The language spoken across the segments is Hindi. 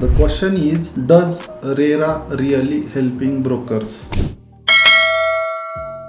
The question is, does RERA really helping brokers?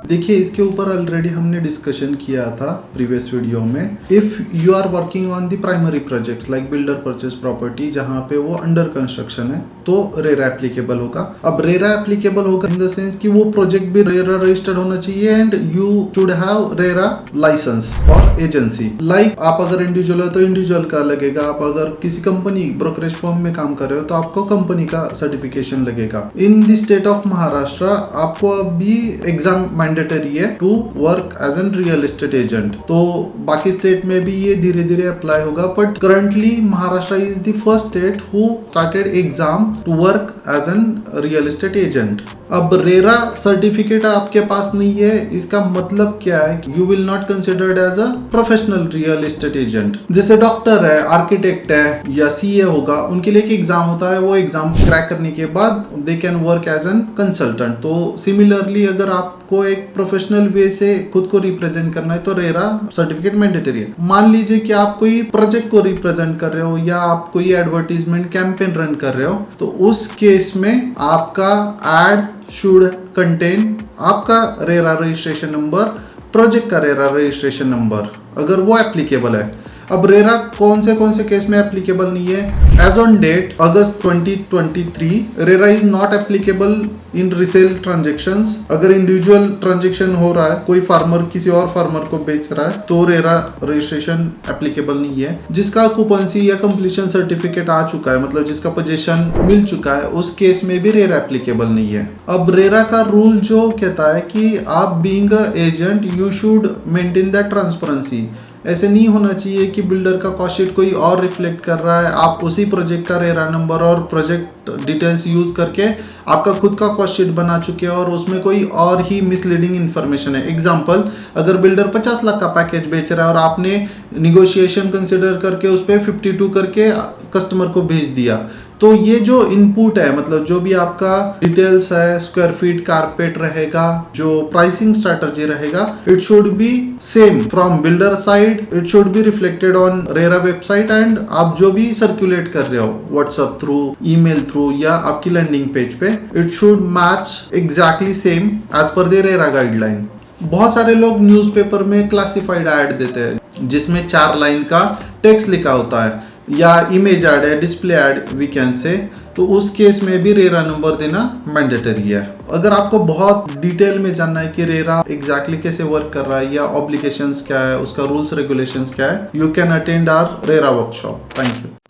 देखिए, इसके ऊपर ऑलरेडी हमने डिस्कशन किया था प्रीवियस वीडियो में। If you are working on the primary projects like builder purchase property, जहां पे वो अंडर कंस्ट्रक्शन है, तो रेरा एप्लीकेबल होगा। अब रेरा एप्लीकेबल होगा इन द सेंस कि वो प्रोजेक्ट भी रेरा रजिस्टर्ड होना चाहिए and you should have RERA license और एजेंसी। लाइक आप अगर इंडिविजुअल हो तो इंडिविजुअल का लगेगा, आप अगर किसी कंपनी ब्रोकरेज फर्म में काम कर रहे हो तो आपको कंपनी का सर्टिफिकेशन लगेगा। In the state of Maharashtra आपको अभी एग्जाम मैंडेटरी है to work as an real estate agent. तो बाकी स्टेट में भी ये धीरे धीरे अप्लाई होगा, but currently Maharashtra is the first state who started exam to work as an real estate agent. अब रेरा सर्टिफिकेट आपके पास नहीं है, इसका मतलब क्या है कि you will not considered as a professional real estate agent. जैसे डॉक्टर है, आर्किटेक्ट है या सीए होगा, उनके लिए एक एग्जाम होता है, वो एग्जाम क्रैक करने के बाद they can work as an consultant. तो सिमिलरली अगर आपको एक प्रोफेशनल वे से खुद को रिप्रेजेंट करना है तो रेरा सर्टिफिकेट मैंडेटरी है। मान लीजिए कि आप कोई प्रोजेक्ट को रिप्रेजेंट कर रहे हो या आप कोई एडवर्टीजमेंट कैंपेन रन कर रहे हो, तो उस केस में आपका एड शुड कंटेन आपका रेरा रजिस्ट्रेशन नंबर, प्रोजेक्ट का रेरा रजिस्ट्रेशन नंबर, अगर वो एप्लीकेबल है। अब रेरा कौन से केस में एप्लीकेबल नहीं है? As on date August 2023 RERA is not applicable in resale transactions. अगर इंडिविजुअल ट्रांजेक्शन हो रहा है, कोई फार्मर किसी और फार्मर को बेच रहा है, तो रेरा रजिस्ट्रेशन एप्लीकेबल नहीं है। जिसका ऑक्यूपेंसी या कंप्लीशन सर्टिफिकेट आ चुका है, मतलब जिसका पोजीशन मिल चुका है, उस केस में भी रेरा एप्लीकेबल नहीं है। अब रेरा का रूल जो कहता है कि आप being a agent you should maintain that transparency. ऐसे नहीं होना चाहिए कि बिल्डर का कॉस्ट शीट कोई और रिफ्लेक्ट कर रहा है, आप उसी प्रोजेक्ट का रेरा नंबर और प्रोजेक्ट डिटेल्स यूज करके आपका खुद का कॉस्ट शीट बना चुके हैं और उसमें कोई और ही मिसलीडिंग इन्फॉर्मेशन है। एग्जांपल, अगर बिल्डर 50 लाख का पैकेज बेच रहा है और आपने निगोशिएशन कंसिडर करके उस पर 52 करके कस्टमर को भेज दिया, तो ये जो इनपुट है, मतलब जो भी आपका डिटेल्स है, स्क्वायर फीट कारपेट रहेगा, जो प्राइसिंग स्ट्रेटजी रहेगा, it should be same from builder side, it should be reflected on RERA website and आप जो भी सर्कुलेट कर रहे हो व्हाट्सएप थ्रू, ईमेल थ्रू या आपकी लैंडिंग पेज पे, it should match exactly same as per the RERA guideline. बहुत सारे लोग न्यूज़पेपर में क्लासिफाइड ऐड देते हैं जिसमें 4 लाइन का टेक्स्ट लिखा होता है, या इमेज ऐड है, display ad we can say, तो उस केस में भी रेरा नंबर देना मैंडेटरी है। अगर आपको बहुत डिटेल में जानना है कि रेरा एग्जैक्टली कैसे वर्क कर रहा है या ऑब्लिगेशंस क्या है, उसका रूल्स रेगुलेशंस क्या है, you can attend our RERA workshop. Thank you.